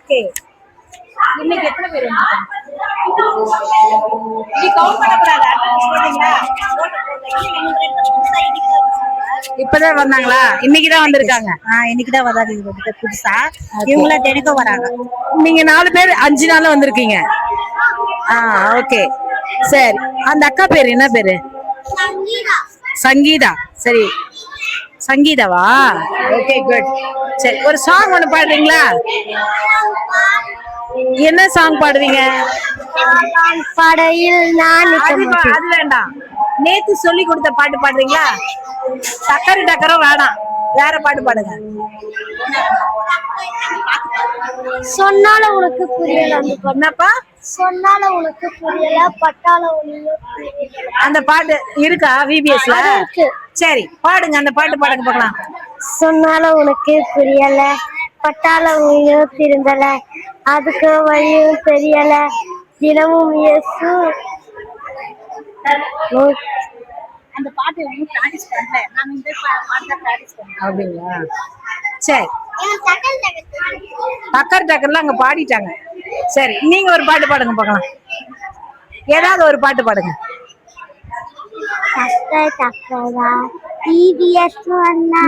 Okay. இன்னைக்கு எத்தனை பேர் வந்தாங்க? நீ கவுண்ட் பண்ணக்கூடாது. அட்டெண்டன்ஸ் போட்டீங்களா? இப்பதான் வந்தாங்களா? இன்னைக்குதான் வந்திருக்காங்க. இன்னைக்குதான் வராது புதுசா. இவங்கள தினைக்கும் வராங்க. நீங்க 4 பேர் 5 நாள் வந்திருக்கீங்க. ஓகே சரி. அந்த அக்கா பேரு என்ன பேரு? சங்கீதா. சரி சங்கீதாவா? Okay good. சரி ஒரு சாங் ஒண்ணு பாடுறீங்களா? என்ன சாங் பாடுவீங்க? படையில் நான் அது வேண்டாம். நேத்து சொல்லி கொடுத்த பாட்டு பாடுறீங்களா? டக்கரு டக்கரும் வேணாம், வேற பாட்டு பாடுங்க. சொன்னால உனக்கு புரியல. என்னப்பா? சொன்னால உனக்கு புரியல, பட்டால ஒளியோ. அந்த பாட்டு இருக்கா விபிஎஸ்ல? சரி பாடுங்க, அந்த பாட்டு பாடுங்க பார்க்கலாம். சொன்னால உனக்கு புரியல, பட்டால ஒளியோ திருந்தல, அதுக்கு வழியும் தெரியல, தினமும் இயேசு. அந்த பாட்டு பிராக்டிஸ் பண்ணல. நான் இந்த பாட்டு பிராக்டிஸ் பண்ணேன். அப்படிங்களா? சரி. டக்கர் டக்கர்லாம் அங்க பாடிட்டாங்க. சரி நீங்க ஒரு பாட்டு பாடுங்க பார்க்கலாம். ஏதாவது ஒரு பாட்டு பாடுங்க.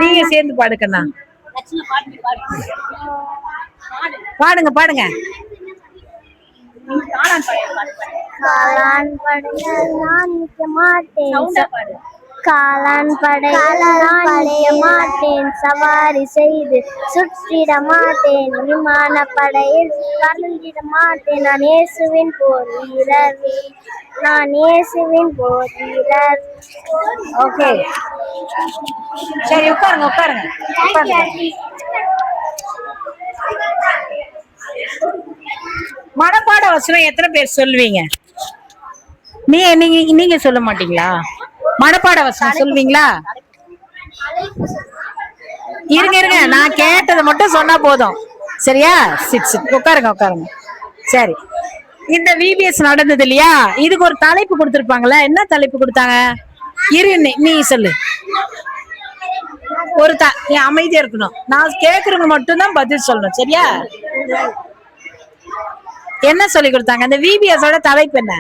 நீங்க சேர்ந்து பாடுக்கண்ணா. பாடுங்க பாடுங்க. காளான் படையில் நான் நிற்க மாட்டேன். காளான் படையில் நான் நிற்க மாட்டேன். சவாரி செய்து சுற்றிட மாட்டேன். விமான படையில் கலந்திட மாட்டேன். நான் இயேசுவின் போர் வீரர். நான் இயேசுவின் போர் வீரர். ஓகே சரி உட்காருங்க உட்காருங்க. மனப்பாட வசனம் எத்தனை பேர் சொல்லுவீங்க? நீங்க சொல்ல மாட்டீங்களா? மனப்பாட வசனம் சொல்வீங்களா? இருங்க இருங்க, நான் கேட்டதை மட்டும் சொன்னா போதும். சரியா? உட்காருங்க உட்காருங்க. சரி இந்த விபிஎஸ் நடந்தது இல்லையா, இதுக்கு ஒரு தலைப்பு கொடுத்திருப்பாங்கல்ல, என்ன தலைப்பு கொடுத்தாங்க? இரு நீ சொல்லு. நீ அமைதியா இருக்கணும். நான் கேக்குறவங்க மட்டும்தான் பதில் சொல்லணும். சரியா? என்ன சொல்லி கொடுத்தாங்க? அந்த விபிஎஸோட தலைப்பு என்ன?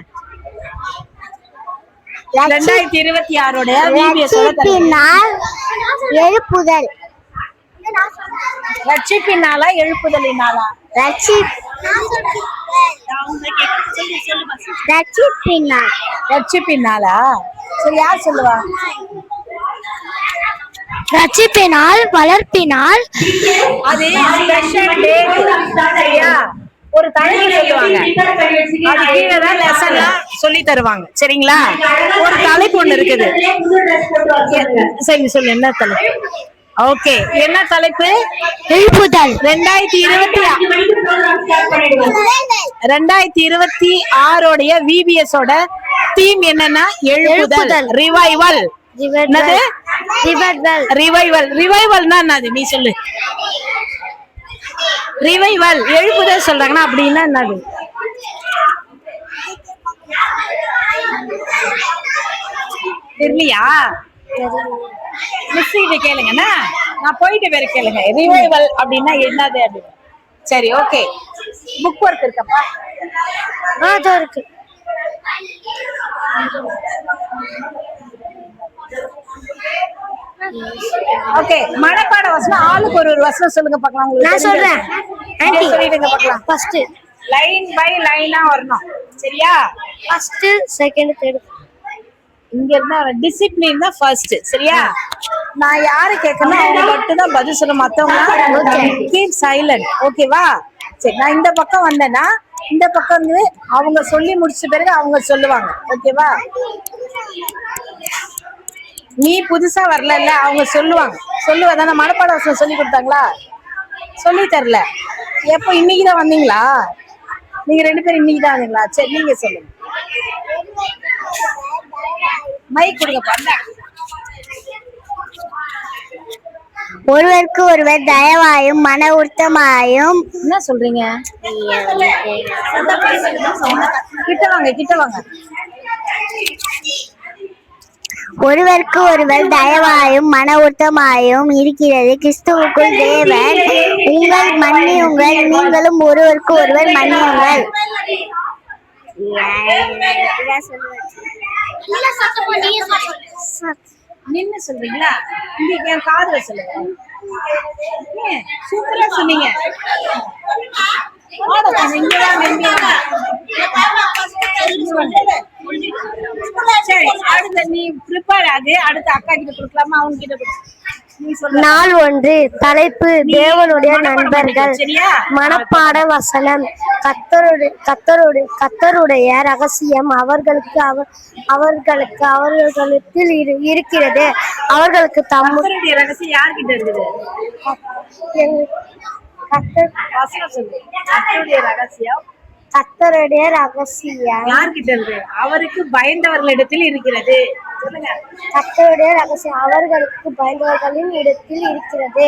2026 எழுப்புதல். ரட்சிப்பினாலா எழுப்புதலினாலா? ரட்சிப்பினாலா? சரி யார் சொல்லுவா? ரட்சிப்பினால், வளர்ப்பினால். அது ஸ்பெஷல் டே. சரியா? ஒரு தலைப்பு சொல்லுவாங்க, அது கீழே லெசன்லாம் சொல்லி தருவாங்க. சரிங்களா? ஒரு தலைப்பு ஒண்ணு இருக்குது. சரி சொல்லு, என்ன தலைப்பு? ஓகே என்ன தலைப்பு? எழுப்புதல். 2026 விபிஎஸ் ஓட தீம் என்னன்னா எழுப்புதல், ரிவைவல். ரிவைவல்னா என்னது? நீ சொல்லு. ரிவைவல் எழுப்புதல் சொல்றாங்கன்னா அப்படின்னா என்னது? தெரியலையா? மிஸ் கிட்ட கேளுங்கண்ணா, நான் போயிட்டு வேற கேளுங்க. ரிவைவல் அப்படின்னா என்னது அப்படின்னு. சரி ஓகே. புக் ஒர்க் இருக்கப்பா? இருக்கு. ஓகே மனப்பாட வசனம் ஆளுக்கு ஒரு வசனம் சொல்லுங்க பார்க்கலாம். நான் சொல்றேன். சொல்லிடுங்க பார்க்கலாம். ஃபர்ஸ்ட் லைன் பை லைனா வரணும். சரியா? First second third. இங்க இருந்தா டிசிப்ளின் தான் ஃபர்ஸ்ட். சரியா? நான் யாரு கேட்கணும் அவங்க மட்டும் தான் பதில் சொல்ல. மத்தவங்க கீப் சைலண்ட். ஓகேவா? சரி நான் இந்த பக்கம் வந்தேன்னா இந்த பக்கம் வந்து அவங்க சொல்லி முடிச்ச பிறகு அவங்க சொல்லுவாங்க. ஓகேவா? நீ புதுசா வரல, அவங்க சொல்லுவாங்க. சொல்லுவதான? மனப்பாட வசனம் சொல்லி கொடுத்தாங்களா? சொல்லி தரல. எப்போ? இன்னைக்குதான் வந்தீங்களா? நீங்க 2 பேரும் இன்னைக்குதான் வந்தீங்களா? சரி நீங்க சொல்லுங்க. மைக் கொடுங்க பாருங்க. ஒருவருக்கு ஒருவர் தயவாயும் மன உருத்தமாயும். என்ன சொல்றீங்க? கிட்ட வாங்க கிட்ட வாங்க. ஒருவருக்கு ஒருவர் தயவாயும் மன உருத்தமாயும் இருக்கிறது. கிறிஸ்துவுக்குள் தேவன் உங்கள் மன்னியுங்கள், நீங்களும் ஒருவருக்கு ஒருவர் மன்னியுங்கள். நின்னு சொல்றீங்களா? இங்க என் காதுல சொல்லுங்க. சூப்பரா சொன்னீங்க. சரி, அடுத்த நீ ப்ரிப்பேர் ஆகு. அடுத்த அக்கா கிட்ட கொடுக்கலாமா, அவங்க கிட்ட நாள் ஒன்று. தலைப்பு தேவனுடைய நண்பர்கள். மனப்பாட வசனம். கர்த்தருடைய ரகசியம் அவர்களுக்கு இருக்கிறது. அவர்களுக்கு தம்முடைய ரகசியம் யார்கிட்ட இருக்குது? கர்த்தருடைய ரகசியம் யார்கிட்ட இருக்கு? அவருக்கு பயந்தவர்களிடத்தில் இருக்கிறது. கர்த்தருடைய ரகசியம் அவர்களுக்கு பயந்தவர்களின் இடத்தில் இருக்கிறது.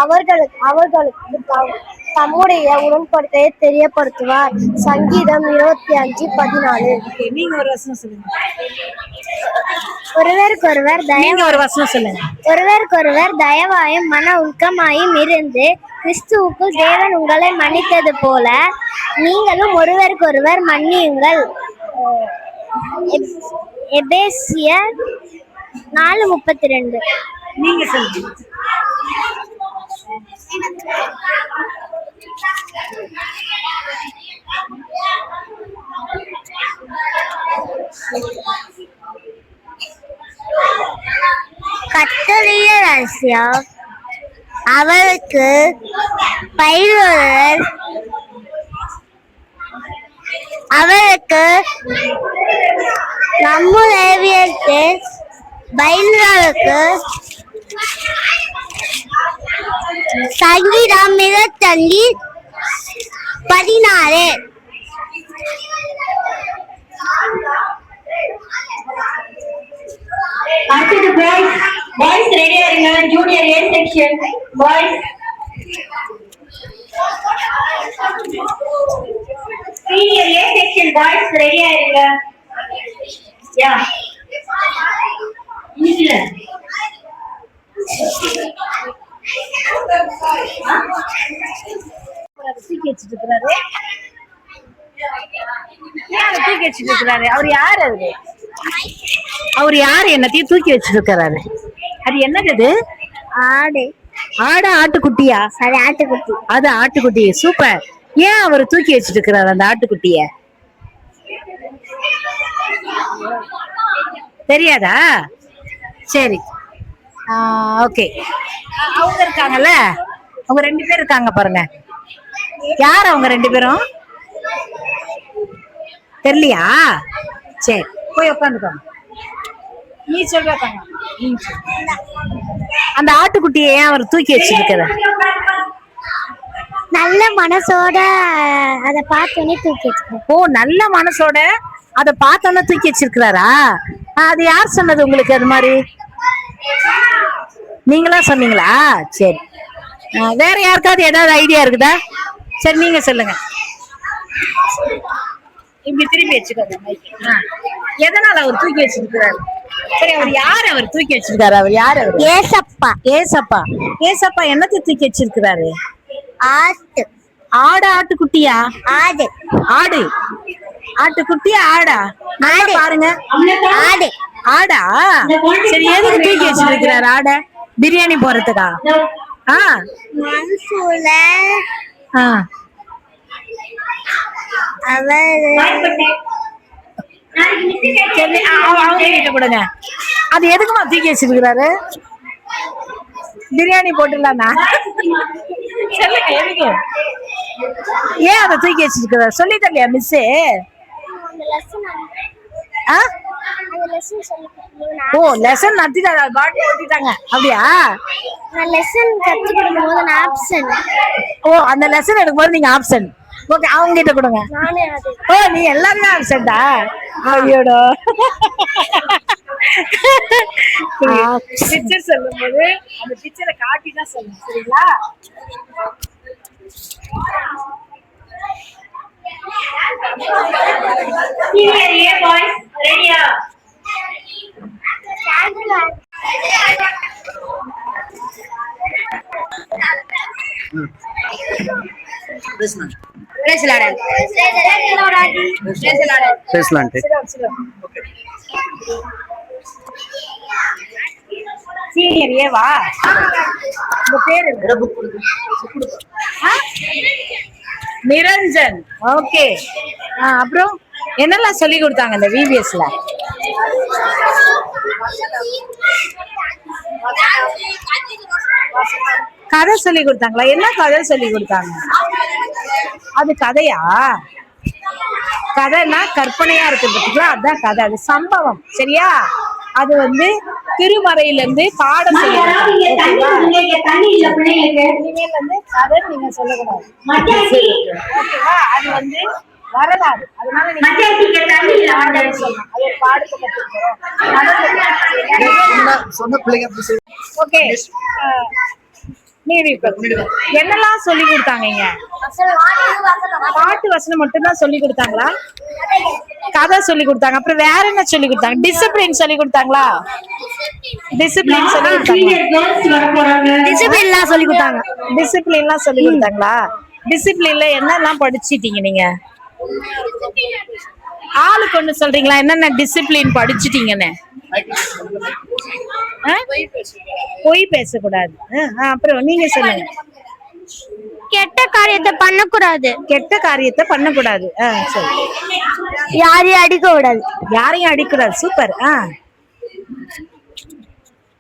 அவர்களுக்கு தம்முடைய உடன்படிக்கையை தெரியப்படுத்துவார். சங்கீதம் 25:14. நீங்க ஒரு வசனம் சொல்லுங்க. ஒருவருக்கொருவர் தயவாயும் மன உருக்கமாயும் இருந்து கிறிஸ்துவுக்குள் தேவன் உங்களை மன்னித்தது போல நீங்களும் ஒருவருக்கொருவர் மன்னியுங்கள். எபேசியர் 4:32. நீங்க சொல்லுங்க. கர்த்தருடைய ரகசியம் அவருக்கு பயிலுவர் அவருக்கு நம்முடைய பயிலுவருக்கு சங்கீதம் 25:16. அடுத்து பாய்ஸ் ரெடியா இருங்க. Junior A section boys. Senior A section boys ரெடியா இருங்க. யா இல்ல தூக்கி வச்சுட்டு இருக்கிறாரு. தூக்கி வச்சுட்டு இருக்கிறாரு. அவர் யாரு? அவர் யாரு? என்னத்தையும் தூக்கி வச்சுட்டு இருக்கிறாரு. அது என்னது? ஆடு. ஆடா? ஆட்டுக்குட்டியா? சரி, ஆட்டுக்குட்டி. அது ஆட்டுக்குட்டி. சூப்பர். ஏன் அவர் தூக்கி வச்சுட்டு இருக்கிறாரு அந்த ஆட்டுக்குட்டிய? தெரியாதா? சரி, ஓகே. அவங்க இருக்காங்கல்ல, அவங்க 2 பேர் இருக்காங்க பாருங்க. யார் அவங்க 2 பேரும்? தெரியலையா? சரி, போய் உட்காந்துக்கோங்க. நீ சொல்றாங்க. அந்த ஆட்டுக்குட்டியை ஏன் அவர் தூக்கி வச்சிருக்கிற? நல்ல மனசோட அதை பார்த்தோன்னே தூக்கி வச்சிருக்க. ஓ, நல்ல மனசோட அதை பார்த்தோன்னே தூக்கி வச்சிருக்கிறாரா? அது யார் சொன்னது உங்களுக்கு? அது மாதிரி நீங்களா சொன்னீங்களா? சரி, வேற யாருக்காவது ஏதாவது ஐடியா இருக்குதா? சரி, நீங்க சொல்லுங்க. இப்படி திருப்பி வச்சுக்கோங்க. எதனால அவர் தூக்கி வச்சிருக்கிறாரு? சரி, அவர் யாரு? அவர் தூக்கி வச்சிருக்காரு. அவர் யாரு? அவர் ஏசப்பா. ஏசப்பா. ஏசப்பா என்னத்தை தூக்கி வச்சிருக்கிறாரு? ஆட்டு. ஆடு? ஆட்டுக்குட்டியா? ஆடு. ஆடு. ஆட்டுக்குட்டியா? ஆடா? ஆடு பாருங்க. ஆடு. ஆடா? சரி, எதுக்கு தூக்கி வச்சிருக்கிறாரு ஆட? பிரியாணி போறதுக்கா? மனசுல அவங்க கிட்ட கொடுங்க. அது எதுக்குமா தூக்கி வச்சிருக்கிறாரு? பிரியாணி போட்டுலாமா? சொல்லுங்க, எதுக்கு ஏன் அதை தூக்கி வச்சிருக்கிறாரு? சொல்லி தரலையா மிஸ்ஸு? ஓ, லெசன் நடத்திட்டாங்க. பாட்டி ஓட்டிட்டாங்க. அப்படியா? நான் லெசன் கத்து கொடுக்கும்போது நான் ஆப்சன்ட். ஓ, அந்த லெசன் எடுக்கும்போது நீங்க ஆப்சன்ட். ஓகே, அவங்க கிட்ட கொடுங்க. ஓ, நீ எல்லாருமே ஆப்சென்டா? ஐயோடா. பிக்சர் சொல்லும் போது அந்த பிக்சரை காட்டி தான் சொல்லணும், சரிங்களா? சீனியர் ஏ பாய்ஸ் ரெடியா? பேசலான்ட்டு சீனியர் ஏவா உங்க பேரு நிரஞ்சன். ஓகே. அப்புறம் என்னெல்லாம் சொல்லி கொடுத்தாங்க இந்த விபிஎஸ்ல? கதை சொல்லி கொடுத்தாங்களா? என்ன கதை சொல்லி கொடுத்தாங்க? அது கதையா? கதைன்னா கற்பனையா இருக்கிறதுக்கு அதான் கதை. அது சம்பவம். சரியா? அது வந்து திருமறையில இருந்து பாடம் சொல்லி கதை நீங்க சொல்லக்கூடாது. ஓகேவா? அது வந்து வரலாறு. அதனால நீங்க பாடத்தை கற்றுக்கிறோம். ஓகே. என்னெல்லாம் சொல்லி கொடுத்தாங்க? பாட்டு வசனம் மட்டும் தான் சொல்லி கொடுத்தாங்களா? கதை சொல்லி கொடுத்தாங்க. அப்புறம் வேற என்ன சொல்லி கொடுத்தாங்க? டிசிப்ளின் சொல்லி கொடுத்தாங்களா? டிசிப்ளின் சொல்லி கொடுத்தாங்க. டிசிப்ளின்லாம் சொல்லி கொடுத்தாங்க. டிசிப்ளின்லாம் சொல்லி கொடுத்தாங்களா? டிசிப்ளின்ல என்னெல்லாம் படிச்சிட்டீங்க நீங்க? ஆளுக்கு ஒண்ணு சொல்றீங்களா? என்னென்ன டிசிப்ளின் படிச்சிட்டீங்கன்னு? பொய் பேசக்கூடாது. அப்புறம் நீங்க சொல்லுங்க. கெட்ட காரியத்தை பண்ணக்கூடாது. கெட்ட காரியத்தை பண்ணக்கூடாது. சரி. யாரையும் அடிக்க கூடாது. யாரையும் அடிக்கூடாது. சூப்பர்.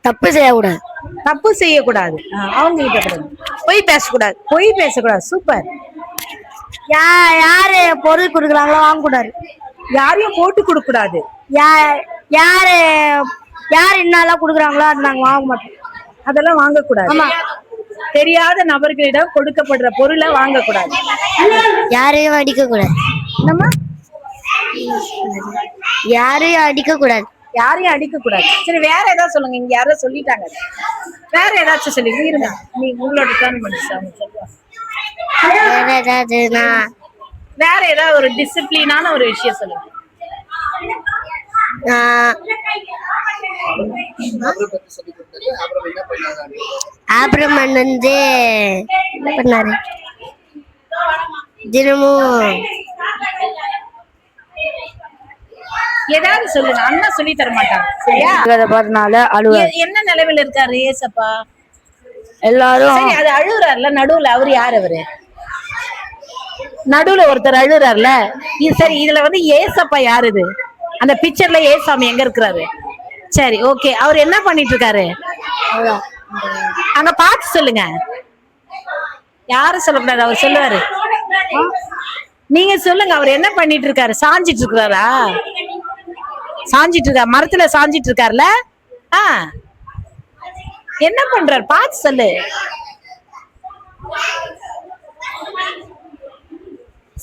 தப்பு செய்யக்கூடாது. தப்பு செய்யக்கூடாது. அவங்க கிட்ட பொய் பேசக்கூடாது. பொய் பேசக்கூடாது. சூப்பர். யாரு பொருள் கொடுக்குறாங்களோ வாங்க கூடாது. யாரையும் போட்டு கொடுக்க கூடாது. யாரு என்னெல்லாம் கொடுக்குறாங்களோ அது நாங்க வாங்க மாட்டோம். அதெல்லாம் வாங்கக்கூடாது. தெரியாத நபர்களிடம் கொடுக்கப்படுற பொருளை வாங்கக்கூடாது. யாரையும் அடிக்க கூடாது. நம்ம யாரையும் அடிக்க கூடாது. யாரையும் அடிக்க கூடாது. சரி, வேற ஏதாவது சொல்லுங்க. இங்க யாரோ சொல்லிட்டாங்க. வேற ஏதாச்சும் சொல்லுங்க. இருங்க, நீங்க உங்களோட டர்ன் பண்ணுங்க. வேற ஏதாவது ஒரு டிசிப்ளினான ஒரு விஷயம் சொல்லுங்க. அப்புறம் வந்து என்ன பண்ணாரு? தினமும் ஏதாவது சொல்லுங்க. அண்ணா சொல்லி தர மாட்டாங்க. சரியா? என்ன நிலைமையில இருக்காரு ஏசப்பா? எல்லாரும் சரி, அது அழுகுறாருல நடுவுல. அவரு யாரு? அவரு நடுவுல ஒருத்தர் அழுகுறாருல. இது சரி, இதுல வந்து ஏசப்பா யாரு? இது அந்த பிக்சர்ல ஏசாமி எங்க இருக்கிறாரு? சரி, ஓகே. அவர் என்ன பண்ணிட்டு இருக்காரு? அங்க பார்த்து சொல்லுங்க. யாரும் சொல்லக்கூடாது. அவர் சொல்லுவாரு. நீங்க சொல்லுங்க. அவர் என்ன பண்ணிட்டு இருக்காரு? சாஞ்சிட்டு இருக்கிறாரா? சாஞ்சிட்டு இருக்காரு. மரத்துல சாஞ்சிட்டு இருக்காருல. என்ன பண்றாரு? பார்த்து சொல்லு.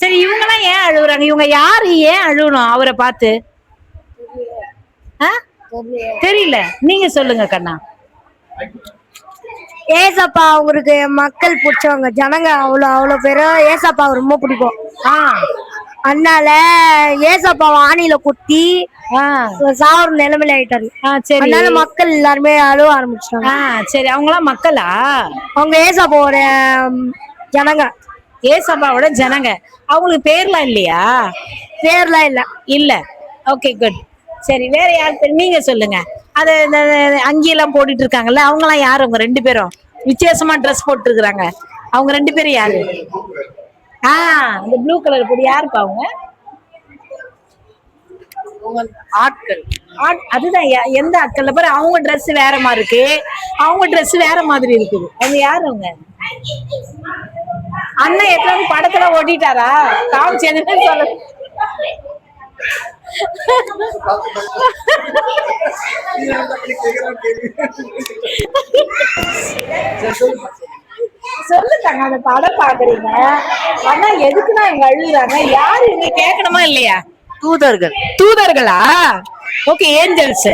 சரி, இவங்க எல்லாம் ஏன் அழுகுறாங்க? இவங்க யாரு? ஏன் அழுகணும் அவரை பார்த்து? தெரியல. நீங்க சொல்லுங்க கண்ணா. ஏசப்பா அவருக்கு மக்கள் பிடிச்சவங்க. ஜனங்க அவ்வளவு பேரும் ஏசப்பா ரொம்ப பிடிக்கும். அதனால ஏசப்பா வானில குத்தி சாவர நிலைமையில ஆயிட்டாரு. சரி, அதனால மக்கள் எல்லாருமே அழுவ ஆரம்பிச்சாங்க. சரி, அவங்களாம் மக்களா? அவங்க ஏசப்பாவோட ஜனங்க. ஏசப்பாவோட ஜனங்க. அவங்களுக்கு பேர்லாம் இல்லையா? பேர்லாம் இல்ல. Okay, good. சரி, வேற யாரு? நீங்க சொல்லுங்க. அது அங்கெல்லாம் போட்டுட்டு இருக்காங்கல்ல, அவங்க எல்லாம் யாரு? அவங்க ரெண்டு பேரும் வித்தியாசமா ட்ரெஸ் போட்டு இருக்கிறாங்க. அவங்க ரெண்டு பேரும் யாரு? இந்த ப்ளூ கலர் போட்டு யாருப்பா அவங்க? ஆட்கள். அதுதான். எந்த ஆட்கள்ல பாரு, அவங்க ட்ரெஸ் வேற மாதிரி இருக்கு. அவங்க ட்ரெஸ் வேற மாதிரி இருக்குது. அவங்க யாரு? அவங்க அண்ணன் எத்தனை படத்துல ஓட்டிட்டாரா? காமிச்சு சொல்ல. சொல்லுங்க. அந்த படம் பாக்குறீங்க. ஆனா எதுக்குன்னா இங்க அழுகுறாங்க? யாரு இங்க கேட்கணுமா இல்லையா? தூதர்களா? Okay, angels.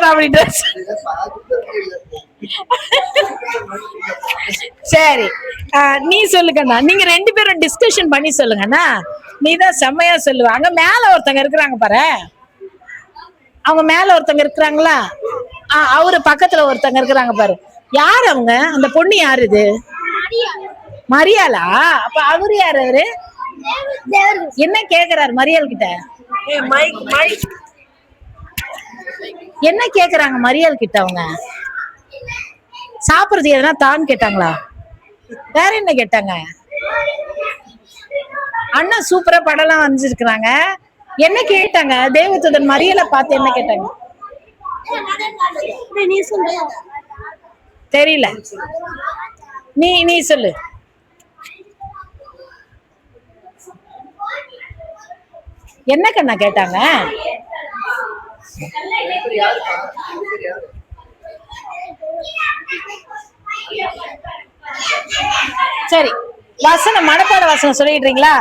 அப்படி ட்ரெஸ். சரி, நீ சொல்லுங்கண்ணா. நீங்க ரெண்டு பேரும் டிஸ்கஷன் பண்ணி சொல்லுங்கண்ணா. நீதான் செம்மையா சொல்லுவ. அங்க மேல ஒருத்தங்க இருக்கிறாங்க பாரு. அவங்க மேல ஒருத்தங்க இருக்கிறாங்களா? அவரு பக்கத்துல ஒருத்தங்க இருக்கிறாங்க பாரு. யாரு அவங்க? அந்த பொண்ணு யாரு? இது மரியாளா? அப்ப அவரு யாரு? அவரு என்ன கேக்குறாரு மரியாள் கிட்ட? என்ன கேக்குறாங்க மரியாள் கிட்ட? அவங்க சாப்பிடுறது எதனா தான் கேட்டாங்களா? வேற என்ன கேட்டாங்க? அண்ணா சூப்பரா படம்லாம் வரைஞ்சிருக்கிறாங்க. என்ன கேட்டாங்க? தேவதூதன் மரியாளை பார்த்து என்ன கேட்டாங்க? தெரியல. நீ சொல்லு. என்ன கண்ணா கேட்டாங்க? சரி, வசனம் மனப்பாட வசனம் சொல்லிடுறீங்களா?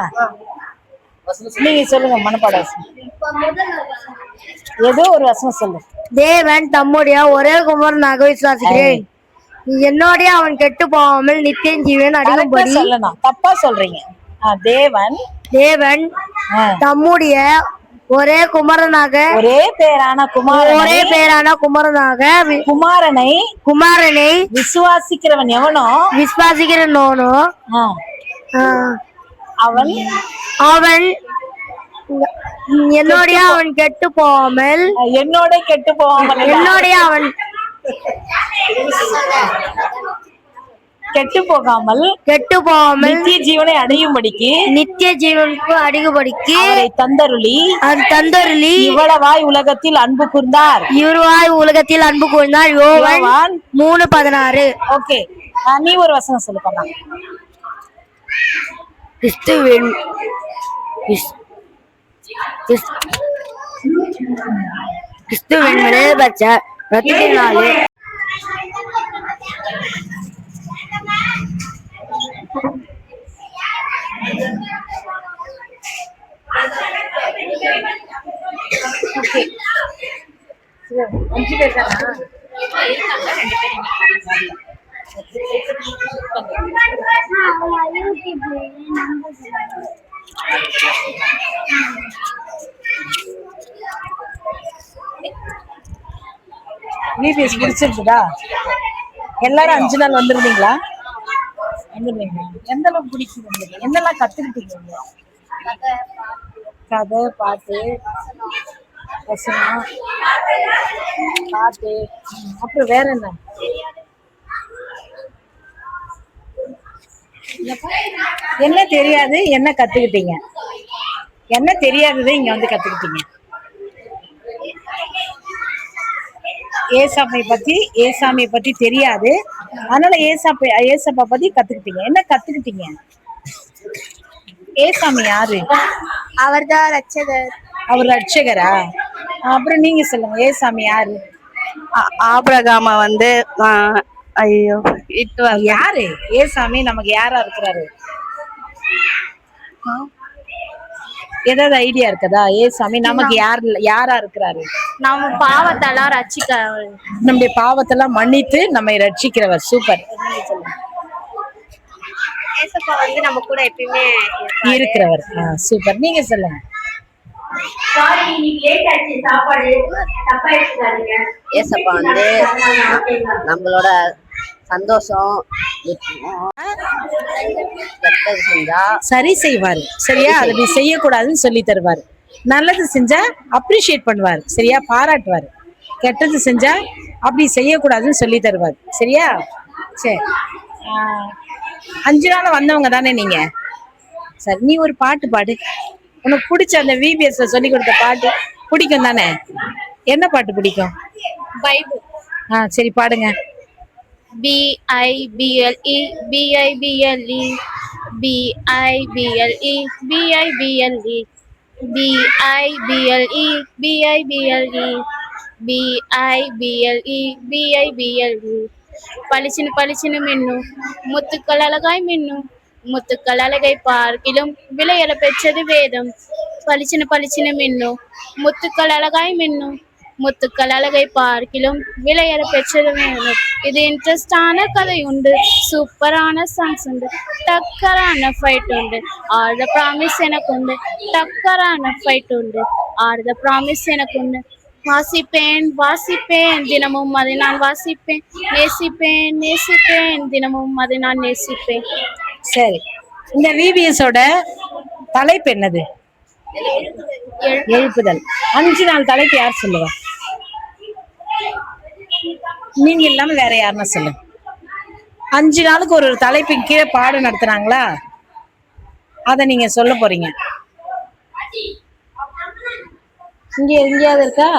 நீங்க சொல்லுங்க மனப்பாட வசனம். ஏதோ ஒரு வசனம் சொல்லு. தேவன் தம்முடைய ஒரே குமாரனாக விசுவாசிக்கிறேன், என்னோடைய அவன் கெட்டு போகாமல் நித்திய ஜீவன் அடையும்படி. சொல்லணும், தப்பா சொல்றீங்க. தேவன் தம்முடைய ஒரே குமாரனாக, ஒரே பேரான குமாரனை விசுவாசிக்கிறவன் எவனோ அவன் என்னோடைய அவன் கெட்டு போகாமல் கெட்டு போகாமல் நித்திய ஜீவனை அடையும்படிக்கு அவரை தந்தருளி இவ்வளவாய் உலகத்தில் அன்பு கூர்ந்தார். யோவான் 3:16. ஓகே, நீ ஒரு வசனம் சொல்லு பண்ணா. கிறிஸ்துவின் விலையேறப்பெற்ற இரத்தத்தினாலே VBS முடிச்சிருக்குதா? எல்லாரும் 5 நாள் வந்திருந்தீங்களா? எந்த அளவுக்கு பிடிக்கும் உங்களுக்கு? என்னெல்லாம் கத்துக்கிட்டீங்க? கதை, பாட்டு, வசனம், பாட்டு, அப்புறம் வேற என்ன? என்ன தெரியாது, என்ன கத்துக்கிட்டீங்க? என்ன தெரியாததை இங்க வந்து கத்துக்கிட்டீங்க? ஏசாமியை பத்தி தெரியாது, அதனால ஏசப்பா பத்தி கத்துக்கிட்டீங்க. என்ன கத்துக்கிட்டீங்க? ஏசாமி யாரு? அவர்தான் ரட்சகர். அவர் ரட்சகரா? அப்புறம் நீங்க சொல்லுங்க, ஏசாமி யாரு? ஆபிரகாம வந்து ஐயோ யாரு ஏசாமி? நமக்கு யாரா இருக்கிறாரு? ஏதாவது ஐடியா இருக்குதா? ஏசாமி நமக்கு யாரா இருக்கிறாரு? நம்ம பாவத்தெல்லாம் ரட்சிக்க, நம்முடைய பாவத்தெல்லாம் மன்னித்து நம்மை ரட்சிக்கிறவர். சூப்பர். ஏசப்பா வந்து நம்ம கூட எப்பயுமே இருக்கிறவர். சூப்பர். நீங்க சொல்லுங்க. ஏசப்பா வந்து நம்மளோட சந்தோஷம் செஞ்சா சரி செய்வாரு. சரியா? அது செய்யக்கூடாதுன்னு சொல்லி தருவாரு. நல்லது செஞ்சா அப்ரிஷியேட் பண்ணுவாரு. சரியா? பாராட்டுவாரு. கெட்டது செஞ்சா அப்படி செய்யக்கூடாதுன்னு சொல்லி தருவாரு. சரியா? சரி, 5 நாள் வந்தவங்க தானே நீங்க? சரி, நீ ஒரு பாட்டு பாடு. உனக்கு பிடிச்ச அந்த VBSல சொல்லி கொடுத்த பாட்டு பிடிக்கும் தானே? என்ன பாட்டு பிடிக்கும்? பைபிள். சரி, பாடுங்க. BIBLE BIBLE BIBLE BIBLE BIBLE BIBLE BIBLE BIBLE பளிச்சுன்னு பளிச்சுன்னு மின்னும் முத்துக்கள் அழகாய் மின்னும் முத்துக்கள் அழகை பார்க்கிலும் விலையேற பெற்றது வேதம். பளிச்சுன்னு பளிச்சுன்னு மின்னும் முத்துக்கள் அழகாய் மின்னும் முத்துக்கள் அழகை பார்க்கிலும் விலையேற பெற்றது வேதம். இது இன்ட்ரெஸ்டான கதை உண்டு, சூப்பரான சாங்ஸ் உண்டு, டக்கரான ஃபைட் உண்டு, ஆர் த ப்ராமிஸ் எனக்கு உண்டு, டக்கரான ஃபைட் உண்டு, ஆர் த ப்ராமிஸ் எனக்கு உண்டு. வாசிப்பேன் வாசிப்பேன் தினமும் அதை நான் வாசிப்பேன், நேசிப்பேன் நேசிப்பேன் தினமும் அதை நான் நேசிப்பேன். சரி, இந்த விபிஎஸோட தலைப்பு என்னது? எழுப்புதல். 5 நாள் தலைப்பு யார் சொல்லுவா? நீங்க இல்லாம வேற யாருன்னா சொல்லுங்க. 5 நாளுக்கு ஒரு தலைப்பின் கீழே பாடம் நடத்துறாங்களா? அத நீங்க சொல்ல போறீங்க. இங்க எங்கேயாவது இருக்கா?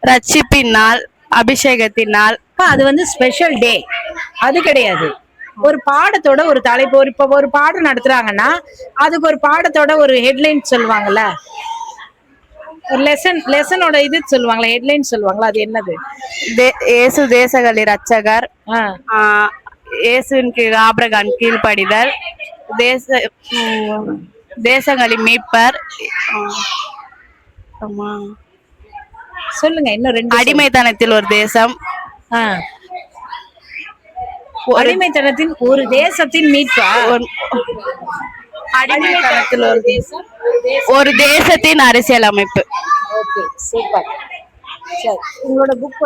ரட்சிப்பின் நாள், அபிஷேகத்தின் நாள். அது வந்து ஸ்பெஷல் டே, அது கிடையாது. ஒரு பாடத்தோட ஒரு தலைப்பு. இப்ப ஒரு பாடம் நடத்துறாங்கன்னா அதுக்கு ஒரு பாடத்தோட ஒரு ஹெட்லைன் சொல்லுவாங்கல்ல, ஒரு லெசனோட இது சொல்லுவாங்களா, ஹெட்லைன் சொல்லுவாங்களா, அது என்னது? இயேசு தேசங்களின் ரட்சகர், இயேசுவின் கீழ் ஆபிரகாம் கீழ்ப்படிதல், தேசங்களின் மீட்பர், சொல்லுங்க. இன்னும் 2. அடிமைத்தனத்தில் ஒரு தேசம், அடிமைத்தனத்தின் ஒரு தேசத்தின் மீட்பா? அடிமைத்தனத்தில் ஒரு தேசம், ஒரு தேசத்தின் அரசியல் அமைப்பு. Okay, super. சரி, உங்களோட புக்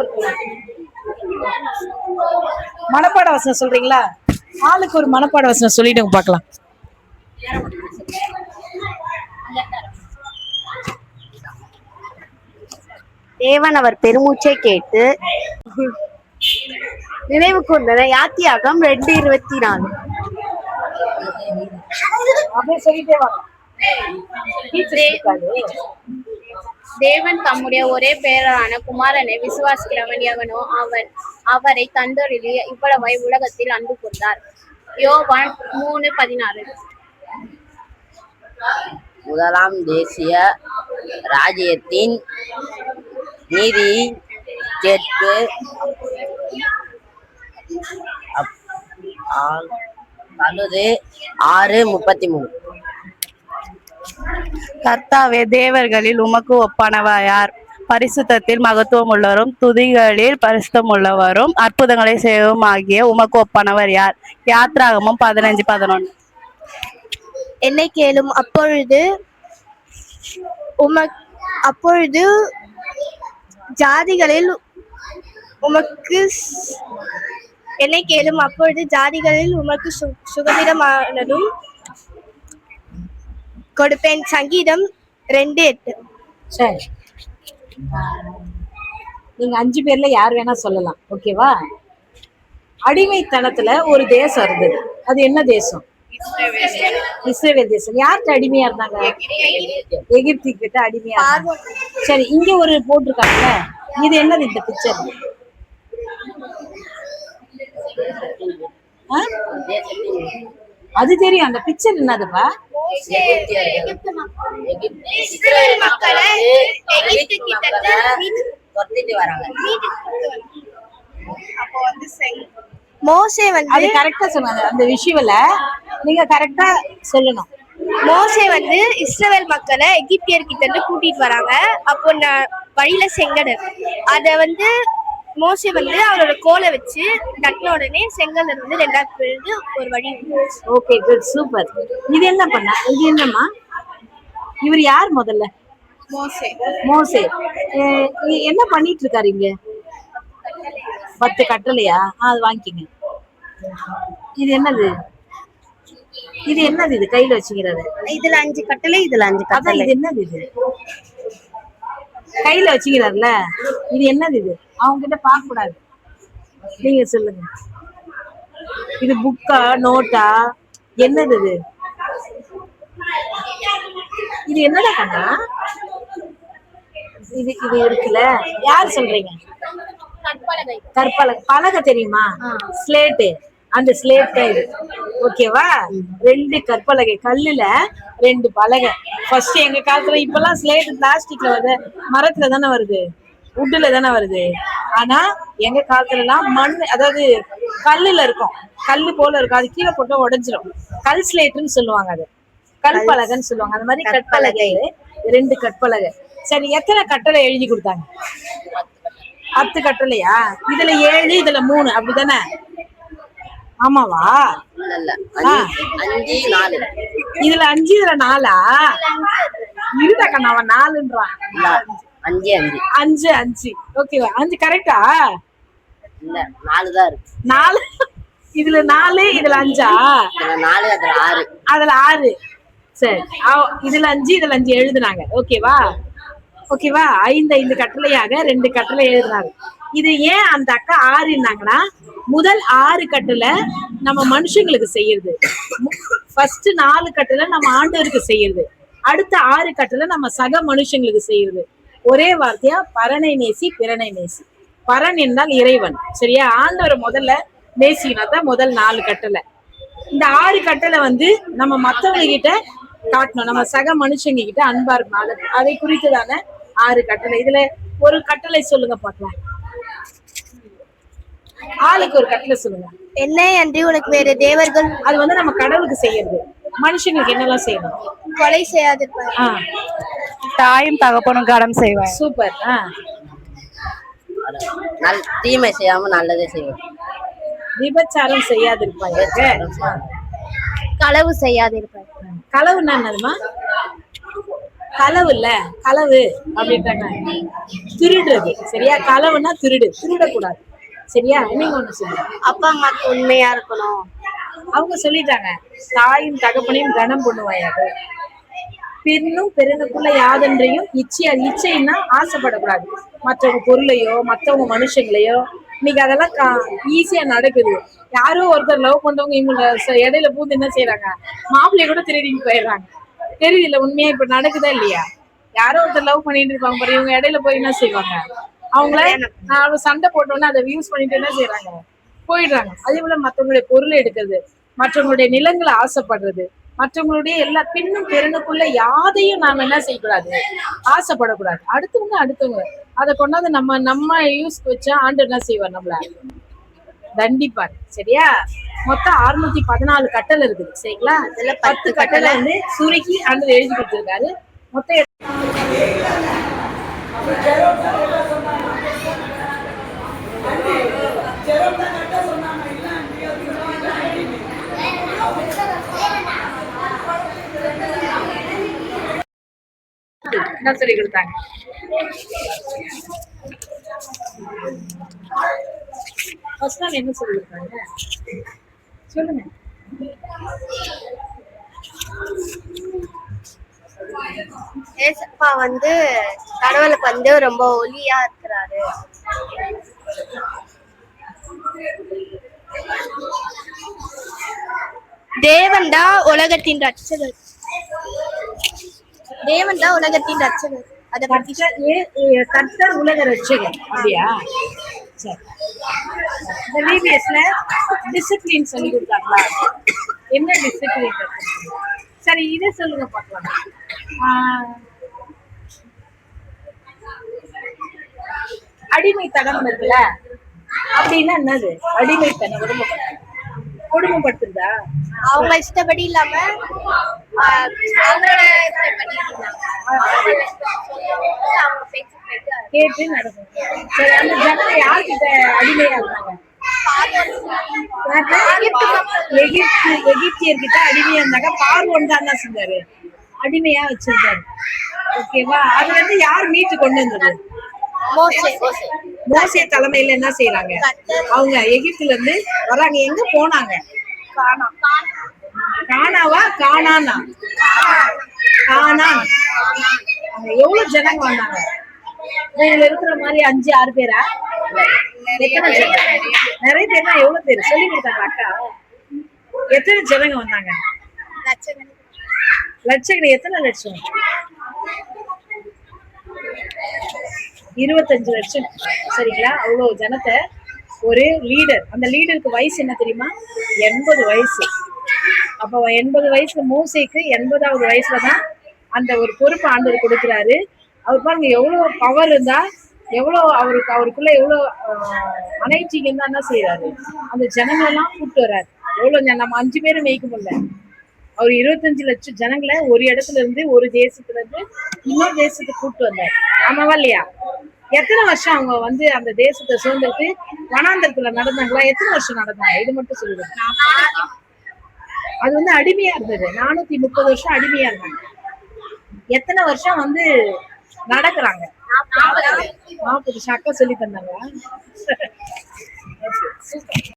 மனப்பாட வசனம் சொல்றீங்களா? ஆளுக்கு ஒரு மனப்பாட வசனம் சொல்லிட்டு பார்க்கலாம். தேவன் அவர் பெருமூச்சை கேட்டு நினைவு கூர்ந்தன. யாத்தியாகம் 2:24. அப்படியே சொல்லிட்டே வாங்க. தேவன் தம்முடைய ஒரே பேரான குமாரனை விசுவாசிக்கிறவன் எவனோ அவரை தந்தொருளி இவ்வளவாய் உலகத்தில் அன்பு கூர்ந்தார். யோவான் 3:16. முதலாம் தேசிய ராஜ்யத்தின் நீதி கேட்பு பழுது 6:33. கர்த்தாவே, தேவர்களில் உமக்கு ஒப்பானவர் யார்? பரிசுத்தத்தில் மகத்துவம் உள்ளவரும் துதிகளில் பரிசுத்தம் உள்ளவரும் அற்புதங்களை செய்யவும் ஆகிய உமக்கு ஒப்பானவர் யார்? யாத்ராகமம் 15:11. என்னை கேளும், அப்பொழுது ஜாதிகளில் உமக்கு என்னை கேளும், அப்பொழுது ஜாதிகளில் உமக்கு சுதந்திரமானதும் கொடுப்பேன். சங்கீதம் 2:8. சரி, நீங்க 5 பேர்ல யார் வேணா சொல்லலாம். ஓகேவா? அடிமைத்தனத்துல ஒரு தேசம் இருந்தது. அது என்ன தேசம்? இஸ்ரவேல் தேசம். யார்கிட்ட அடிமையா இருந்தாங்க? எகிப்து கிட்ட அடிமையா. சரி, இங்க ஒரு போட்டிருக்காங்கல்ல, இது என்னது இந்த பிக்சர்? அது தெரியும். அந்த பிக்சர் என்னதுப்பா? மோசே வந்து அது கரெக்டா சொன்னாங்க. அந்த விஷுவல நீங்க கரெக்டா சொல்லணும். மோசே வந்து இஸ்ரவேல் மக்களை எகிப்தியர்கிட்ட இருந்து கூட்டிட்டு வராங்க. அப்போ வழியில செங்கடல், அத வந்து மோசே வந்து அவரோட கோலை வச்சு தட்டின உடனே செங்கல் வந்து 2ஆ பிரிந்து ஒரு வழி. Okay, good, super. இது என்ன பண்ண? இது என்னம்மா? இவர் யார் முதல்ல? மோசே. என்ன பண்ணிட்டு இருக்காரு இங்க? 10 கட்டளையா? அது வாங்கிக்கங்க. இது என்னது? இது என்னது? இது கையில வச்சுக்கிறது. இதுல 5 கட்டளை, இதுல 5 கட்டளை. இது என்னது? இது கையில வச்சுக்கிறாருல, இது என்னது? இது அவங்க கிட்ட பார்க்க கூடாது. நீங்க சொல்லுங்க. இது புக்கா, நோட்டா, என்னது இது? இது என்னடா கண்ணா? இது இருக்குல்ல, யார் சொல்றீங்க? கற்பலகை. பலகை தெரியுமா? ஸ்லேட்டு. அந்த ஸ்லேட் தான் இது. ஓகேவா? 2 கற்பலகை, கல்லுல 2 பலகை. ஃபர்ஸ்ட் எங்க காலத்துல, இப்பெல்லாம் ஸ்லேட் பிளாஸ்டிக்ல வருது, மரத்துல தானே வருது, உட்டுல தானே வருது. ஆனா எங்க காலத்துல எல்லாம் மண், அதாவது கல்லுல இருக்கும், கல்லு போல இருக்கும். அது கீழே போட்டு உடைஞ்சிரும். கல் ஸ்லேட்டுன்னு சொல்லுவாங்க, அது கல் பலகைன்னு சொல்லுவாங்க. அந்த மாதிரி கற்பலகை 2 கற்பலகை. சரி, எத்தனை கட்டளை எழுதி கொடுத்தாங்க? 10 கட்டளையா? இதுல 7, இதுல 3, அப்படித்தானே? ஆமாவா? இல்ல ஆ. 5 4 இதுல 5 இதுல 4ஆ? இருடா அவன் 4ன்றான். இல்ல 5 5 5 5 ஓகேவா? 5 கரெக்டா? இல்ல 4 தான் இருக்கு. 4 இதுல 4 இதுல 5ஆ? இதுல 4 அதுல 6. அதுல 6. சரி இதுல 5 இதுல 5 எழுதுனாங்க. ஓகேவா? ஓகேவா? 5 5 கட்டளையாக 2 கட்டளை எழுதுனாங்க. இது ஏன் அந்த அக்கா 6ன்னாங்கன்னா முதல் 6 கட்டளை நம்ம மனுஷங்களுக்கு செய்யறது, ஃபர்ஸ்ட் 4 கட்டளை நம்ம ஆண்டவருக்கு செய்யறது, அடுத்த 6 கட்டளை நம்ம சக மனுஷங்களுக்கு செய்யறது. ஒரே வார்த்தையா பரனை நேசி பிறனை நேசி. பரன் என்றால் இறைவன். சரியா? ஆண்டவரை முதல்ல நேசினா தான் முதல் 4 கட்டளை. இந்த 6 கட்டளை நம்ம மத்தவங்க கிட்ட காட்டணும், நம்ம சக மனுஷங்க கிட்ட அன்பா இருக்கணும். அதை குறித்துதான 6 கட்டளை. இதுல ஒரு கட்டளை சொல்லுங்க பார்க்கலாம். ஆளுக்கு ஒரு கட்டளை சொல்லுங்க. என்னை அன்றி உனக்கு வேறு தேவர்கள். அது நம்ம கடவுளுக்கு செய்யறது. மனுஷங்களுக்கு என்னெல்லாம் செய்யணும்? கொலை செய்யாதிருப்பார். தாயும் தகப்பனும் கடன் செய்வாங்க. சூப்பர். தீமை செய்யாம நல்லதே செய்வோம். விபச்சாரம் செய்யாதிருப்பாங்க. களவு செய்யாதிருப்பார். களவுன்னா என்னதுமா? களவு இல்ல, களவு அப்படின்றாங்க திருடுறது. சரியா? களவுன்னா திருடக்கூடாது. சரியா? நீங்க ஒண்ணு சொல்லுங்க. அப்பா அம்மாக்கு உண்மையா இருக்கணும். அவங்க சொல்லிட்டாங்க, தாயும் தகப்பனையும் கனம் பண்ணுவாயாக, பின்னும் பெருனுக்குள்ள யாதொன்றையும் இச்சைன்னா ஆசைப்படக்கூடாது. மற்றவங்க பொருளையோ மற்றவங்க மனுஷங்களையோ. இன்னைக்கு அதெல்லாம் ஈஸியா நடக்குது. யாரோ ஒருத்தர் லவ் பண்றவங்க இவங்க இடையில பூந்து என்ன செய்யறாங்க, மாப்பிள்ளைய கூட திருடிட்டு போயிடுறாங்க. தெரியுது இல்ல? உண்மையா இப்ப நடக்குதா இல்லையா? யாரோ ஒருத்தர் லவ் பண்ணிட்டு இருப்பாங்க பாரு, இவங்க இடையில போய் என்ன செய்வாங்க, அவங்கள சண்டை போட்டோன்னு அதை யூஸ் பண்ணிட்டு என்ன செய்யறாங்க, போயிடுறாங்க. அதே போல மற்றவங்களுடைய பொருளை எடுக்கிறது, மற்றவங்களுடைய நிலங்களை ஆசைப்படுறது, மற்றவங்களுடைய எல்லா பின்னும் பெருனுக்குள்ள யாதையும் நாம என்ன செய்யக்கூடாது, ஆசைப்படக்கூடாது. அடுத்தவங்க அதை கொண்டாந்து நம்ம யூஸ்க்கு வச்சா ஆண்டு என்ன செய்வார், நம்மள தண்டிப்பார். சரியா? மொத்தம் 614 கட்டளை இருக்குது. சரிங்களா? இதுல 10 கட்டளை சுருக்கி ஆண்டு எழுதி கொடுத்திருக்காரு. மொத்தம் என்ன சொல்லி கொடுத்தாங்க? ஃபர்ஸ்ட் நாள் என்ன சொல்லி கொடுத்தாங்க சொல்லுங்க. ஏசப்பா கடவுளுக்கு ரொம்ப ஒளியா இருக்கிறாரு. தேவன் தான் உலகத்தின் ரட்சகர். அத பத்தி கர்த்தர் உலக ரட்சகர். அப்படியா? சரி. இந்த விபிஎஸ்ல டிசிப்ளின் சொல்லி கொடுத்தாங்களா? என்ன டிசிப்ளின்? சரி, இதை சொல்லுங்க பார்க்கலாம். அடிமைத்தனம் இருக்குல்ல, அப்படின்னா என்னது? அடிமைத்தனம் கொடுமைப்படுத்துறதா? அவங்க இஷ்டப்படி இல்லாம கேட்டு நடக்கும். சரி, அந்த ஜனங்க யார்கிட்ட அடிமையா இருந்தாங்க? எகிப்தியர்கிட்ட அடிமையா இருந்தாங்க. பார்வோன் தான் என்ன செஞ்சாரு, அடிமையா வச்சிருந்தாரு. ஓகேவா? அது யார் மீட்டு கொண்டு வந்தது? மோசே தலைமையில என்ன செய்யறாங்க, அவங்க எகிப்துல இருந்து வராங்க. எங்க போனாங்க? கானாவா கானானா? கானான். எவ்வளவு ஜனங்க வந்தாங்க? இதுல இருக்கிற மாதிரி 5 6 பேரா? எத்தனை ஜனங்க? நிறைய பேர்னா எவ்வளவு பேர் சொல்லி கொடுத்தாங்க அக்கா? எத்தனை ஜனங்க வந்தாங்க? லட்சக்கணி. எத்தனை லட்சம்? 25 லட்சம். சரிங்களா? அவ்வளவு ஜனத்தை ஒரு லீடர். அந்த லீடருக்கு வயசு என்ன தெரியுமா? 80 வயசு. அப்ப 80 வயசுல மோசேக்கு 80வது வயசுலதான் அந்த ஒரு பொறுப்பு ஆண்டவர் கொடுக்குறாரு. அவர் பாருங்க எவ்வளவு பவர் இருந்தா, எவ்வளவு அவருக்குள்ள எவ்வளவு அனைச்சிங்க இருந்தா என்ன செய்யறாரு, அந்த ஜனங்களெல்லாம் கூப்பிட்டு வர்றாரு. எவ்வளவு நம்ம 5 பேரும் மேய்க்க முடியல, அவர் 25 லட்சம் ஜனங்களை ஒரு இடத்துல இருந்து, ஒரு தேசத்துல இருந்து இன்னொரு தேசத்துக்கு கூப்பிட்டு வந்தார். ஆமாவா இல்லையா? எத்தனை வருஷம் அவங்க வந்து அந்த தேசத்தை சுதந்திரத்து வனாந்தரத்துல நடந்தாங்களா? எத்தனை வருஷம் நடந்தாங்க? இது மட்டும் சொல்லுங்க. அது வந்து அடிமையா இருந்தது. 430 வருஷம் அடிமையா இருந்தாங்க. எத்தனை வருஷம் வந்து நடக்கிறாங்க? 40 வருஷம். அக்கா சொல்லி தந்தாங்க.